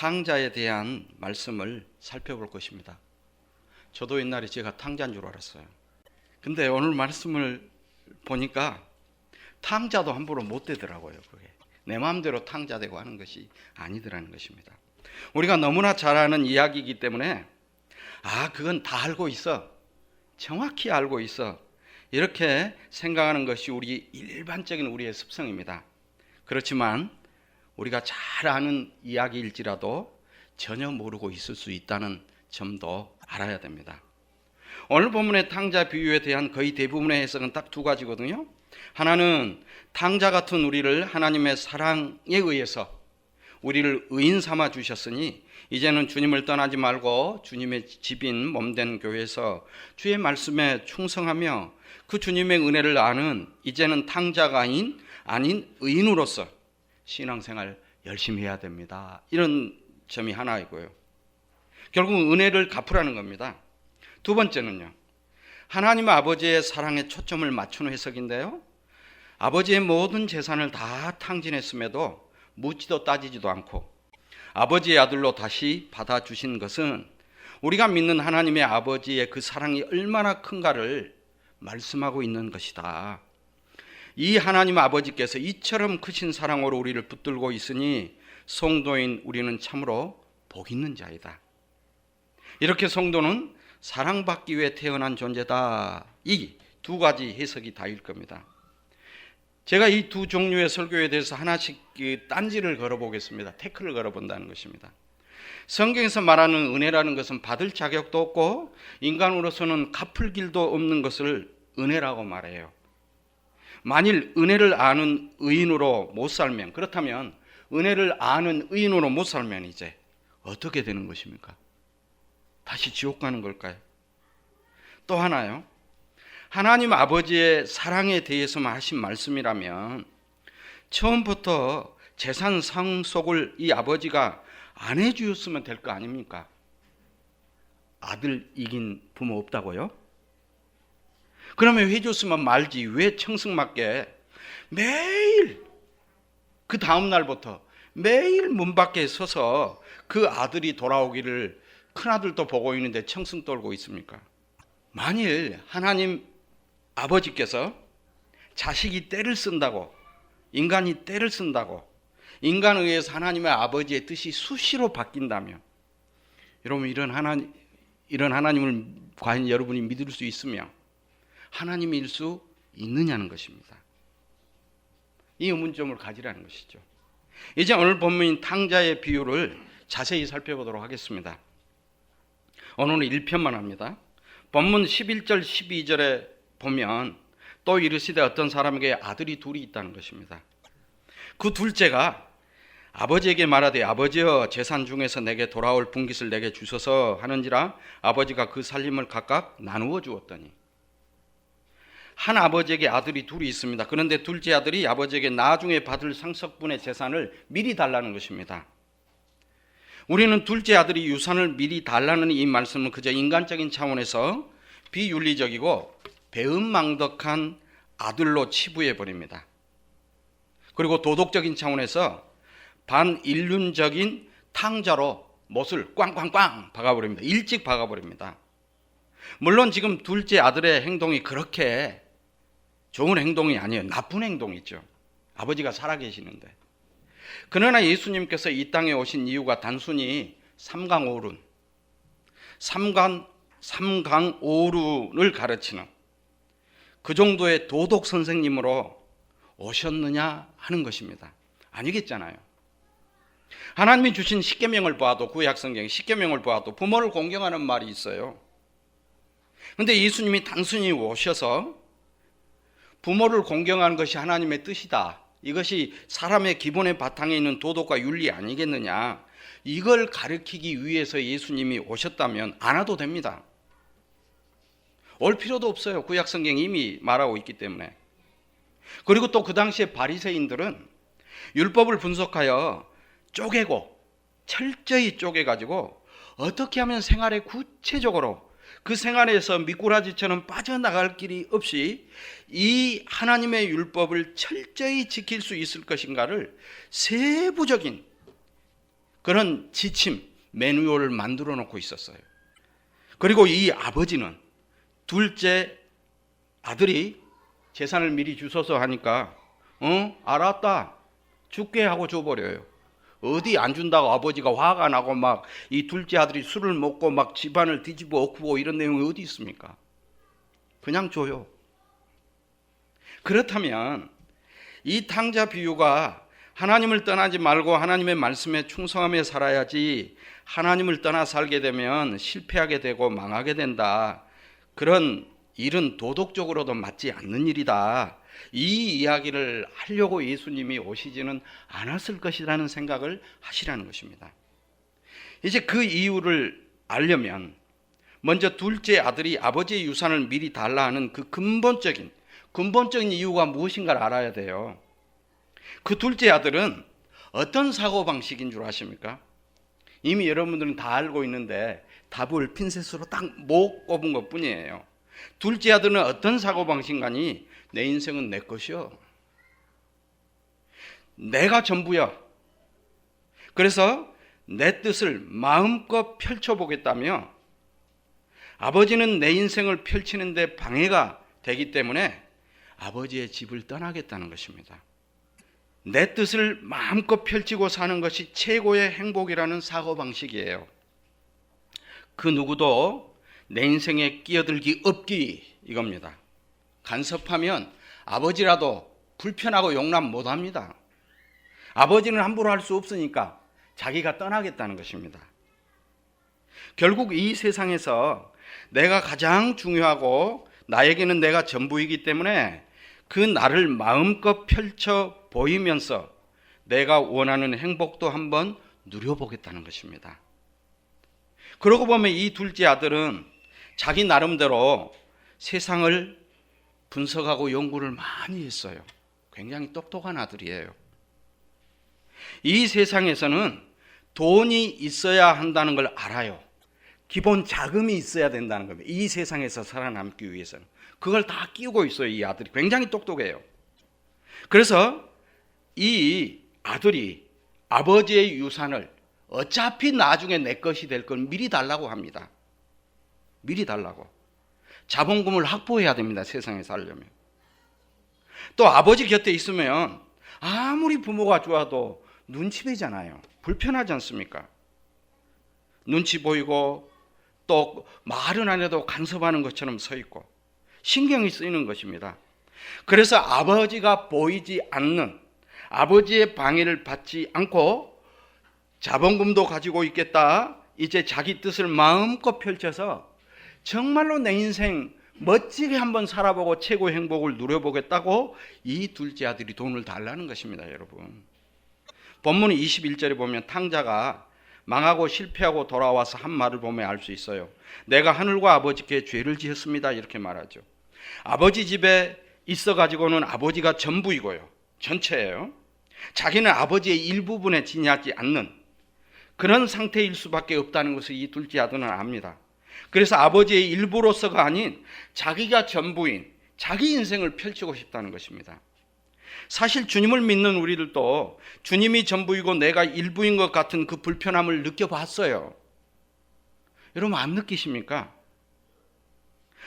탕자에 대한 말씀을 살펴볼 것입니다. 저도 옛날에 제가 탕자인 줄 알았어요. 근데 오늘 말씀을 보니까 탕자도 함부로 못 되더라고요. 그게 내 마음대로 탕자되고 하는 것이 아니더라는 것입니다. 우리가 너무나 잘 아는 이야기이기 때문에 그건 다 알고 있어, 정확히 알고 있어, 이렇게 생각하는 것이 일반적인 우리의 습성입니다. 그렇지만 우리가 잘 아는 이야기일지라도 전혀 모르고 있을 수 있다는 점도 알아야 됩니다. 오늘 본문의 탕자 비유에 대한 거의 대부분의 해석은 딱 두 가지거든요. 하나는 탕자 같은 우리를 하나님의 사랑에 의해서 우리를 의인 삼아 주셨으니 이제는 주님을 떠나지 말고 주님의 집인 몸된 교회에서 주의 말씀에 충성하며 그 주님의 은혜를 아는 이제는 탕자가 아닌 의인으로서 신앙생활 열심히 해야 됩니다. 이런 점이 하나이고요. 결국 은혜를 갚으라는 겁니다. 두 번째는요, 하나님 아버지의 사랑에 초점을 맞춘 해석인데요, 아버지의 모든 재산을 다 탕진했음에도 묻지도 따지지도 않고 아버지의 아들로 다시 받아주신 것은 우리가 믿는 하나님의 아버지의 그 사랑이 얼마나 큰가를 말씀하고 있는 것이다. 이 하나님 아버지께서 이처럼 크신 사랑으로 우리를 붙들고 있으니 성도인 우리는 참으로 복 있는 자이다. 이렇게 성도는 사랑받기 위해 태어난 존재다. 이 두 가지 해석이 다일 겁니다. 제가 이 두 종류의 설교에 대해서 하나씩 딴지를 걸어보겠습니다. 태클을 걸어본다는 것입니다. 성경에서 말하는 은혜라는 것은 받을 자격도 없고 인간으로서는 갚을 길도 없는 것을 은혜라고 말해요. 만일 은혜를 아는 의인으로 못 살면, 그렇다면 은혜를 아는 의인으로 못 살면 이제 어떻게 되는 것입니까? 다시 지옥 가는 걸까요? 또 하나요, 하나님 아버지의 사랑에 대해서만 하신 말씀이라면 처음부터 재산 상속을 이 아버지가 안 해주셨으면 될 거 아닙니까? 아들 이긴 부모 없다고요? 그러면 해줬으면 말지 왜 청승맞게 매일 그 다음 날부터 매일 문 밖에 서서 그 아들이 돌아오기를 큰아들도 보고 있는데 청승 떨고 있습니까? 만일 하나님 아버지께서 자식이 때를 쓴다고, 인간이 때를 쓴다고 인간에 의해서 하나님의 아버지의 뜻이 수시로 바뀐다면, 여러분 이런 하나님을 과연 여러분이 믿을 수 있으며 하나님일 수 있느냐는 것입니다. 이 의문점을 가지라는 것이죠. 이제 오늘 본문인 탕자의 비유를 자세히 살펴보도록 하겠습니다. 오늘은 1편만 합니다. 본문 11절 12절에 보면 또 이르시되 어떤 사람에게 아들이 둘이 있다는 것입니다. 그 둘째가 아버지에게 말하되 아버지여 재산 중에서 내게 돌아올 분깃을 내게 주소서 하는지라 아버지가 그 살림을 각각 나누어 주었더니, 한 아버지에게 아들이 둘이 있습니다. 그런데 둘째 아들이 아버지에게 나중에 받을 상속분의 재산을 미리 달라는 것입니다. 우리는 둘째 아들이 유산을 미리 달라는 이 말씀은 그저 인간적인 차원에서 비윤리적이고 배은망덕한 아들로 치부해 버립니다. 그리고 도덕적인 차원에서 반인륜적인 탕자로 못을 꽝꽝꽝 박아버립니다. 일찍 박아버립니다. 물론 지금 둘째 아들의 행동이 그렇게 좋은 행동이 아니에요. 나쁜 행동이죠. 아버지가 살아계시는데. 그러나 예수님께서 이 땅에 오신 이유가 단순히 삼강오륜을 가르치는 그 정도의 도덕 선생님으로 오셨느냐 하는 것입니다. 아니겠잖아요. 하나님이 주신 십계명을 보아도, 구약성경 십계명을 보아도 부모를 공경하는 말이 있어요. 그런데 예수님이 단순히 오셔서 부모를 공경하는 것이 하나님의 뜻이다, 이것이 사람의 기본의 바탕에 있는 도덕과 윤리 아니겠느냐, 이걸 가르치기 위해서 예수님이 오셨다면 안 와도 됩니다. 올 필요도 없어요. 구약성경이 이미 말하고 있기 때문에. 그리고 또 그 당시에 바리새인들은 율법을 분석하여 쪼개고 철저히 쪼개가지고 어떻게 하면 생활에 구체적으로 그 생활에서 미꾸라지처럼 빠져나갈 길이 없이 이 하나님의 율법을 철저히 지킬 수 있을 것인가를 세부적인 그런 지침, 매뉴얼을 만들어 놓고 있었어요. 그리고 이 아버지는 둘째 아들이 재산을 미리 주소서 하니까 알았다, 줄게 하고 줘버려요. 어디 안 준다고 아버지가 화가 나고 막 이 둘째 아들이 술을 먹고 막 집안을 뒤집어 엎고 이런 내용이 어디 있습니까? 그냥 줘요. 그렇다면 이 탕자 비유가 하나님을 떠나지 말고 하나님의 말씀에 충성하며 살아야지, 하나님을 떠나 살게 되면 실패하게 되고 망하게 된다, 그런 일은 도덕적으로도 맞지 않는 일이다, 이 이야기를 하려고 예수님이 오시지는 않았을 것이라는 생각을 하시라는 것입니다. 이제 그 이유를 알려면 먼저 둘째 아들이 아버지의 유산을 미리 달라 하는 그 근본적인 이유가 무엇인가를 알아야 돼요. 그 둘째 아들은 어떤 사고방식인 줄 아십니까? 이미 여러분들은 다 알고 있는데 답을 핀셋으로 딱 못 꼽은 것 뿐이에요. 둘째 아들은 어떤 사고방식이니, 내 인생은 내 것이요, 내가 전부야, 그래서 내 뜻을 마음껏 펼쳐보겠다며 아버지는 내 인생을 펼치는데 방해가 되기 때문에 아버지의 집을 떠나겠다는 것입니다. 내 뜻을 마음껏 펼치고 사는 것이 최고의 행복이라는 사고방식이에요. 그 누구도 내 인생에 끼어들기 없기, 이겁니다. 간섭하면 아버지라도 불편하고 용납 못합니다. 아버지는 함부로 할 수 없으니까 자기가 떠나겠다는 것입니다. 결국 이 세상에서 내가 가장 중요하고 나에게는 내가 전부이기 때문에 그 나를 마음껏 펼쳐 보이면서 내가 원하는 행복도 한번 누려보겠다는 것입니다. 그러고 보면 이 둘째 아들은 자기 나름대로 세상을 분석하고 연구를 많이 했어요. 굉장히 똑똑한 아들이에요. 이 세상에서는 돈이 있어야 한다는 걸 알아요. 기본 자금이 있어야 된다는 겁니다. 이 세상에서 살아남기 위해서는. 그걸 다 끼우고 있어요. 이 아들이 굉장히 똑똑해요. 그래서 이 아들이 아버지의 유산을 어차피 나중에 내 것이 될 건 미리 달라고 합니다. 미리 달라고. 자본금을 확보해야 됩니다. 세상에 살려면. 또 아버지 곁에 있으면 아무리 부모가 좋아도 눈치 보이잖아요. 불편하지 않습니까? 눈치 보이고 또 말은 안 해도 간섭하는 것처럼 서 있고 신경이 쓰이는 것입니다. 그래서 아버지가 보이지 않는, 아버지의 방해를 받지 않고 자본금도 가지고 있겠다, 이제 자기 뜻을 마음껏 펼쳐서 정말로 내 인생 멋지게 한번 살아보고 최고의 행복을 누려보겠다고 이 둘째 아들이 돈을 달라는 것입니다. 여러분, 본문 21절에 보면 탕자가 망하고 실패하고 돌아와서 한 말을 보면 알 수 있어요. 내가 하늘과 아버지께 죄를 지었습니다, 이렇게 말하죠. 아버지 집에 있어 가지고는 아버지가 전부이고요, 전체예요. 자기는 아버지의 일부분에 지나지 않는 그런 상태일 수밖에 없다는 것을 이 둘째 아들은 압니다. 그래서 아버지의 일부로서가 아닌 자기가 전부인 자기 인생을 펼치고 싶다는 것입니다. 사실 주님을 믿는 우리들도 주님이 전부이고 내가 일부인 것 같은 그 불편함을 느껴봤어요. 여러분, 안 느끼십니까?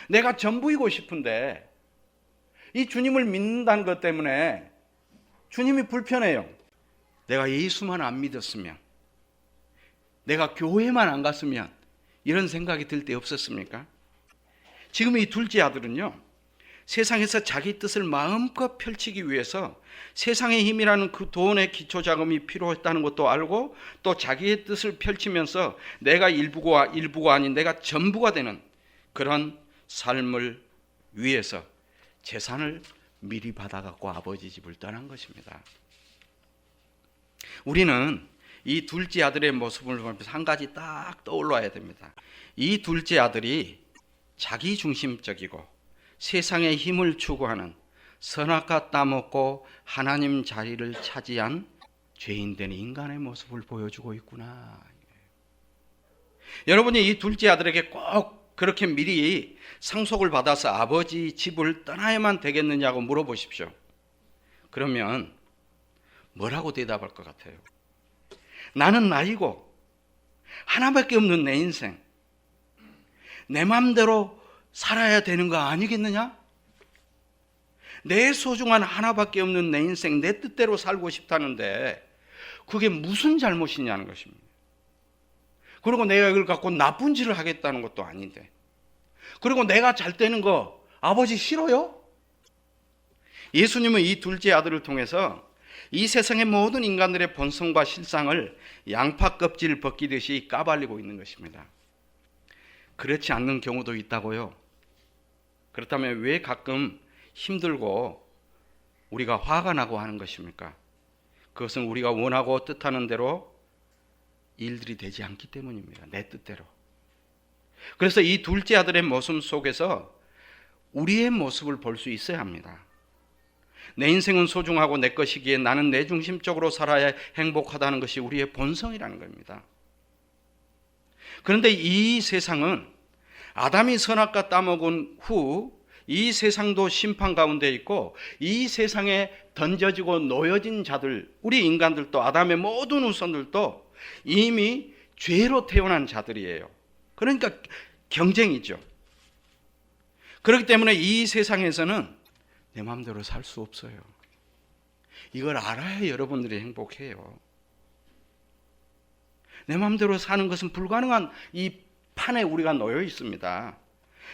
내가 전부이고 싶은데 이 주님을 믿는다는 것 때문에 주님이 불편해요. 내가 예수만 안 믿었으면, 내가 교회만 안 갔으면, 이런 생각이 들 때 없었습니까? 지금 이 둘째 아들은요, 세상에서 자기 뜻을 마음껏 펼치기 위해서 세상의 힘이라는 그 돈의 기초자금이 필요했다는 것도 알고, 또 자기의 뜻을 펼치면서 내가 일부가 아닌 내가 전부가 되는 그런 삶을 위해서 재산을 미리 받아갖고 아버지 집을 떠난 것입니다. 우리는 이 둘째 아들의 모습을 보면서 한 가지 딱 떠올라야 됩니다. 이 둘째 아들이 자기중심적이고 세상의 힘을 추구하는 선악과 따먹고 하나님 자리를 차지한 죄인된 인간의 모습을 보여주고 있구나. 여러분이 이 둘째 아들에게 꼭 그렇게 미리 상속을 받아서 아버지 집을 떠나야만 되겠느냐고 물어보십시오. 그러면 뭐라고 대답할 것 같아요? 나는 나이고 하나밖에 없는 내 인생, 내 마음대로 살아야 되는 거 아니겠느냐? 내 소중한 하나밖에 없는 내 인생, 내 뜻대로 살고 싶다는데 그게 무슨 잘못이냐는 것입니다. 그리고 내가 이걸 갖고 나쁜 짓을 하겠다는 것도 아닌데, 그리고 내가 잘 되는 거 아버지 싫어요? 예수님은 이 둘째 아들을 통해서 이 세상의 모든 인간들의 본성과 실상을 양파 껍질 벗기듯이 까발리고 있는 것입니다. 그렇지 않는 경우도 있다고요. 그렇다면 왜 가끔 힘들고 우리가 화가 나고 하는 것입니까? 그것은 우리가 원하고 뜻하는 대로 일들이 되지 않기 때문입니다. 내 뜻대로. 그래서 이 둘째 아들의 모습 속에서 우리의 모습을 볼 수 있어야 합니다. 내 인생은 소중하고 내 것이기에 나는 내 중심적으로 살아야 행복하다는 것이 우리의 본성이라는 겁니다. 그런데 이 세상은 아담이 선악과 따먹은 후 이 세상도 심판 가운데 있고 이 세상에 던져지고 놓여진 자들, 우리 인간들도 아담의 모든 후손들도 이미 죄로 태어난 자들이에요. 그러니까 경쟁이죠. 그렇기 때문에 이 세상에서는 내 마음대로 살 수 없어요. 이걸 알아야 여러분들이 행복해요. 내 마음대로 사는 것은 불가능한 이 판에 우리가 놓여 있습니다.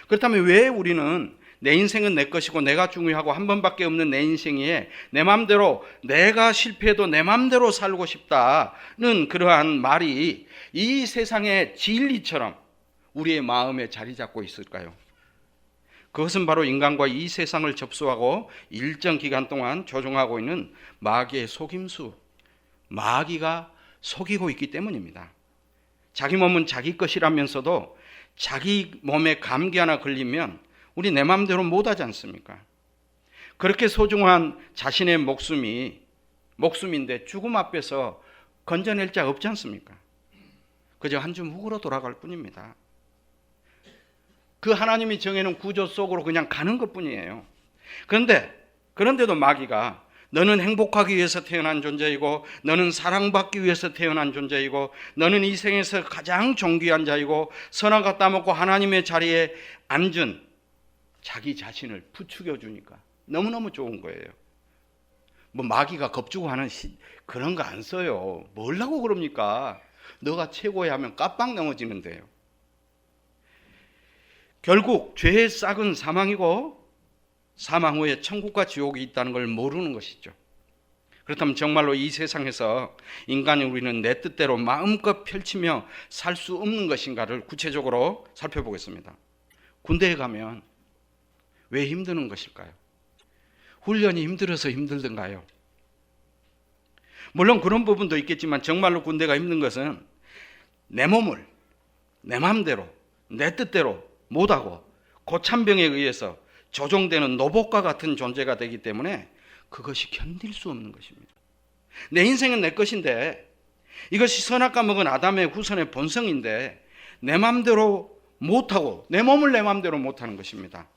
그렇다면 왜 우리는 내 인생은 내 것이고 내가 중요하고 한 번밖에 없는 내 인생이에 내 마음대로, 내가 실패해도 내 마음대로 살고 싶다는 그러한 말이 이 세상의 진리처럼 우리의 마음에 자리 잡고 있을까요? 그것은 바로 인간과 이 세상을 접수하고 일정 기간 동안 조종하고 있는 마귀의 속임수, 마귀가 속이고 있기 때문입니다. 자기 몸은 자기 것이라면서도 자기 몸에 감기 하나 걸리면 우리 내 마음대로 못하지 않습니까? 그렇게 소중한 자신의 목숨인데 죽음 앞에서 건져낼 자 없지 않습니까? 그저 한 줌 훅으로 돌아갈 뿐입니다. 그 하나님이 정해놓은 구조 속으로 그냥 가는 것뿐이에요. 그런데도 마귀가 너는 행복하기 위해서 태어난 존재이고 너는 사랑받기 위해서 태어난 존재이고 너는 이 생에서 가장 존귀한 자이고 선악과 따먹고 하나님의 자리에 앉은 자기 자신을 부추겨 주니까 너무너무 좋은 거예요. 뭐 마귀가 겁주고 하는 그런 거 안 써요. 뭘라고 그럽니까? 너가 최고야 하면 깜빡 넘어지는데요. 결국 죄의 싹은 사망이고 사망 후에 천국과 지옥이 있다는 걸 모르는 것이죠. 그렇다면 정말로 이 세상에서 인간이 우리는 내 뜻대로 마음껏 펼치며 살 수 없는 것인가를 구체적으로 살펴보겠습니다. 군대에 가면 왜 힘드는 것일까요? 훈련이 힘들어서 힘들던가요? 물론 그런 부분도 있겠지만 정말로 군대가 힘든 것은 내 몸을 내 마음대로 내 뜻대로 못하고 고참병에 의해서 조종되는 노봇과 같은 존재가 되기 때문에 그것이 견딜 수 없는 것입니다. 내 인생은 내 것인데 이것이 선악과 먹은 아담의 후손의 본성인데 내 마음대로 못하고 내 몸을 내 마음대로 못하는 것입니다.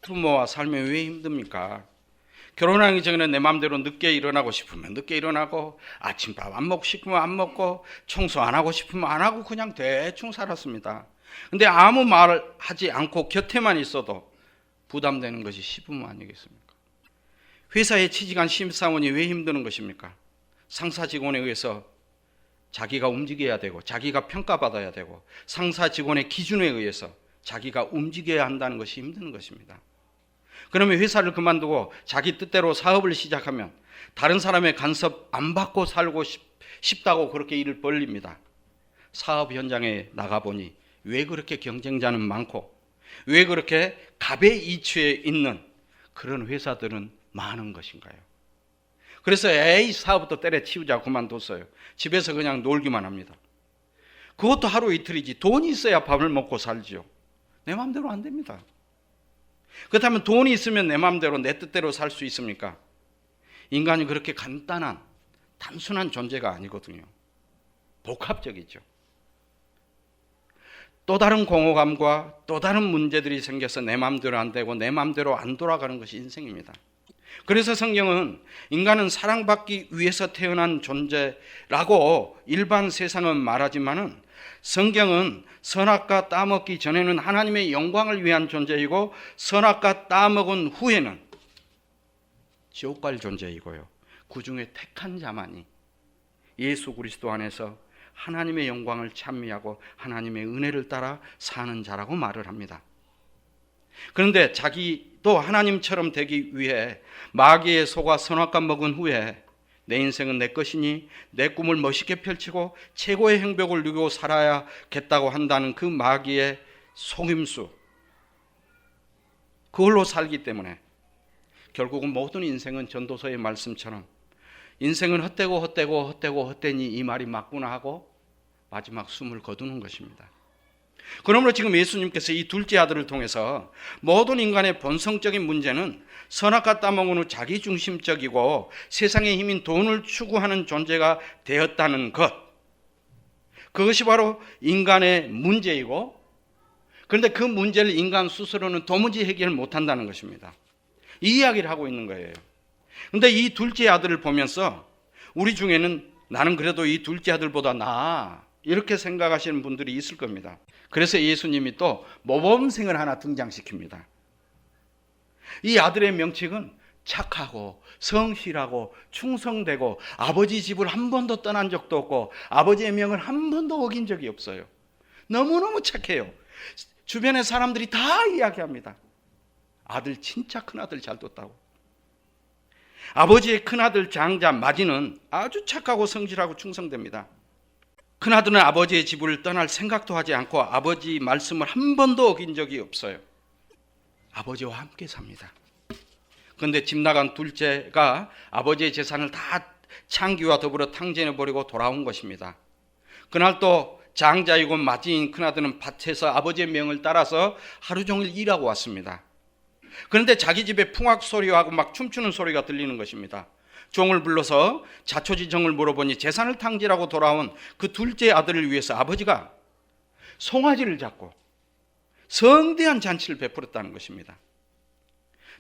부모와 삶이 왜 힘듭니까? 결혼하기 전에는 내 마음대로 늦게 일어나고 싶으면 늦게 일어나고 아침밥 안 먹고 싶으면 안 먹고 청소 안 하고 싶으면 안 하고 그냥 대충 살았습니다. 근데 아무 말을 하지 않고 곁에만 있어도 부담되는 것이 시부모 아니겠습니까? 회사에 취직한 신입사원이 왜 힘드는 것입니까? 상사 직원에 의해서 자기가 움직여야 되고 자기가 평가받아야 되고 상사 직원의 기준에 의해서 자기가 움직여야 한다는 것이 힘든 것입니다. 그러면 회사를 그만두고 자기 뜻대로 사업을 시작하면 다른 사람의 간섭 안 받고 살고 싶다고 그렇게 일을 벌립니다. 사업 현장에 나가보니 왜 그렇게 경쟁자는 많고 왜 그렇게 갑의 이치에 있는 그런 회사들은 많은 것인가요? 그래서 에이 사업부터 때려치우자 그만뒀어요. 집에서 그냥 놀기만 합니다. 그것도 하루 이틀이지 돈이 있어야 밥을 먹고 살지요. 내 마음대로 안 됩니다. 그렇다면 돈이 있으면 내 마음대로 내 뜻대로 살 수 있습니까? 인간이 그렇게 간단한 단순한 존재가 아니거든요. 복합적이죠. 또 다른 공허감과 또 다른 문제들이 생겨서 내 마음대로 안 되고 내 마음대로 안 돌아가는 것이 인생입니다. 그래서 성경은 인간은 사랑받기 위해서 태어난 존재라고 일반 세상은 말하지만은 성경은 선악과 따먹기 전에는 하나님의 영광을 위한 존재이고 선악과 따먹은 후에는 지옥 갈 존재이고요. 그 중에 택한 자만이 예수 그리스도 안에서 하나님의 영광을 찬미하고 하나님의 은혜를 따라 사는 자라고 말을 합니다. 그런데 자기도 하나님처럼 되기 위해 마귀의 속아 선악과 먹은 후에 내 인생은 내 것이니 내 꿈을 멋있게 펼치고 최고의 행복을 누리고 살아야겠다고 한다는 그 마귀의 속임수, 그걸로 살기 때문에 결국은 모든 인생은 전도서의 말씀처럼 인생은 헛되니 이 말이 맞구나 하고 마지막 숨을 거두는 것입니다. 그러므로 지금 예수님께서 이 둘째 아들을 통해서 모든 인간의 본성적인 문제는 선악과 따먹은 후 자기중심적이고 세상의 힘인 돈을 추구하는 존재가 되었다는 것, 그것이 바로 인간의 문제이고, 그런데 그 문제를 인간 스스로는 도무지 해결 못한다는 것입니다. 이 이야기를 하고 있는 거예요. 그런데 이 둘째 아들을 보면서 우리 중에는 나는 그래도 이 둘째 아들보다 나아, 이렇게 생각하시는 분들이 있을 겁니다. 그래서 예수님이 또 모범생을 하나 등장시킵니다. 이 아들의 명칭은 착하고 성실하고 충성되고 아버지 집을 한 번도 떠난 적도 없고 아버지의 명을 한 번도 어긴 적이 없어요. 너무너무 착해요. 주변의 사람들이 다 이야기합니다. 아들 진짜 큰아들 잘 뒀다고. 아버지의 큰아들 장자 마지는 아주 착하고 성실하고 충성됩니다. 큰아들은 아버지의 집을 떠날 생각도 하지 않고 아버지 말씀을 한 번도 어긴 적이 없어요. 아버지와 함께 삽니다. 그런데 집 나간 둘째가 아버지의 재산을 다 창기와 더불어 탕진해버리고 돌아온 것입니다. 그날 또 장자이고 맏이인 큰아들은 밭에서 아버지의 명을 따라서 하루 종일 일하고 왔습니다. 그런데 자기 집에 풍악 소리하고 막 춤추는 소리가 들리는 것입니다. 종을 불러서 자초지종을 물어보니 재산을 탕진하고 돌아온 그 둘째 아들을 위해서 아버지가 송아지를 잡고 성대한 잔치를 베풀었다는 것입니다.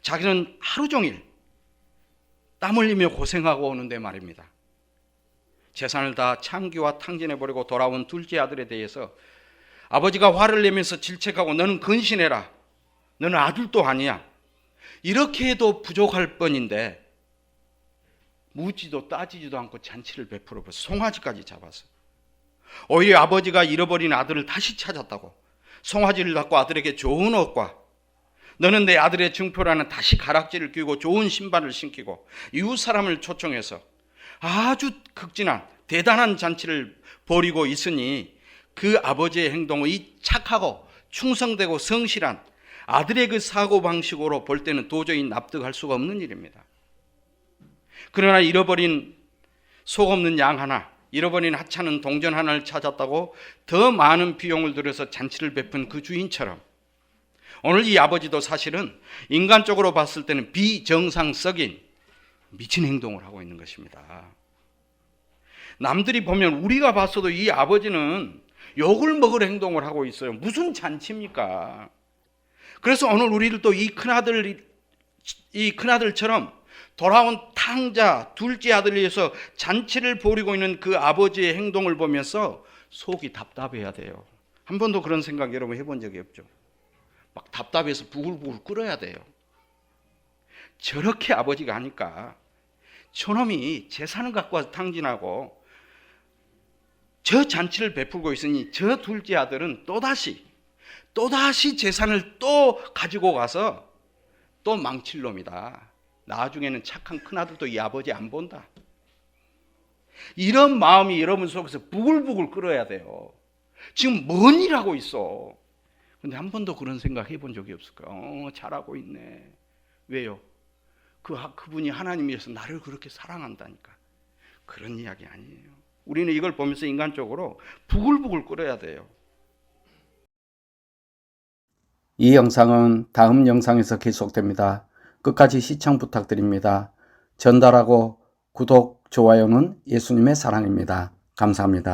자기는 하루 종일 땀 흘리며 고생하고 오는데 말입니다. 재산을 다 창기와 탕진해버리고 돌아온 둘째 아들에 대해서 아버지가 화를 내면서 질책하고 너는 근신해라. 너는 아들도 아니야. 이렇게 해도 부족할 뻔인데 묻지도 따지지도 않고 잔치를 베풀어버려 송아지까지 잡아서 오히려 아버지가 잃어버린 아들을 다시 찾았다고 송아지를 갖고 아들에게 좋은 옷과 너는 내 아들의 증표라는 다시 가락지를 끼고 좋은 신발을 신기고 이웃 사람을 초청해서 아주 극진한 대단한 잔치를 벌이고 있으니 그 아버지의 행동은 이 착하고 충성되고 성실한 아들의 그 사고방식으로 볼 때는 도저히 납득할 수가 없는 일입니다. 그러나 잃어버린 속 없는 양 하나, 잃어버린 하찮은 동전 하나를 찾았다고 더 많은 비용을 들여서 잔치를 베푼 그 주인처럼 오늘 이 아버지도 사실은 인간적으로 봤을 때는 비정상적인 미친 행동을 하고 있는 것입니다. 남들이 보면 우리가 봤어도 이 아버지는 욕을 먹을 행동을 하고 있어요. 무슨 잔치입니까? 그래서 오늘 우리를 또 이 큰아들처럼 돌아온 탕자 둘째 아들을 위해서 잔치를 벌이고 있는 그 아버지의 행동을 보면서 속이 답답해야 돼요. 한 번도 그런 생각 여러분 해본 적이 없죠? 막 답답해서 부글부글 끓어야 돼요. 저렇게 아버지가 하니까 저놈이 재산을 갖고 와서 탕진하고 저 잔치를 베풀고 있으니 저 둘째 아들은 또다시 재산을 또 가지고 가서 또 망칠 놈이다. 나중에는 착한 큰아들도 이 아버지 안 본다. 이런 마음이 여러분 속에서 부글부글 끓어야 돼요. 지금 뭔 일 하고 있어? 근데 한 번도 그런 생각 해본 적이 없을까요? 잘하고 있네. 왜요? 그분이 하나님이어서 나를 그렇게 사랑한다니까. 그런 이야기 아니에요. 우리는 이걸 보면서 인간적으로 부글부글 끓어야 돼요. 이 영상은 다음 영상에서 계속됩니다. 끝까지 시청 부탁드립니다. 전달하고 구독, 좋아요는 예수님의 사랑입니다. 감사합니다.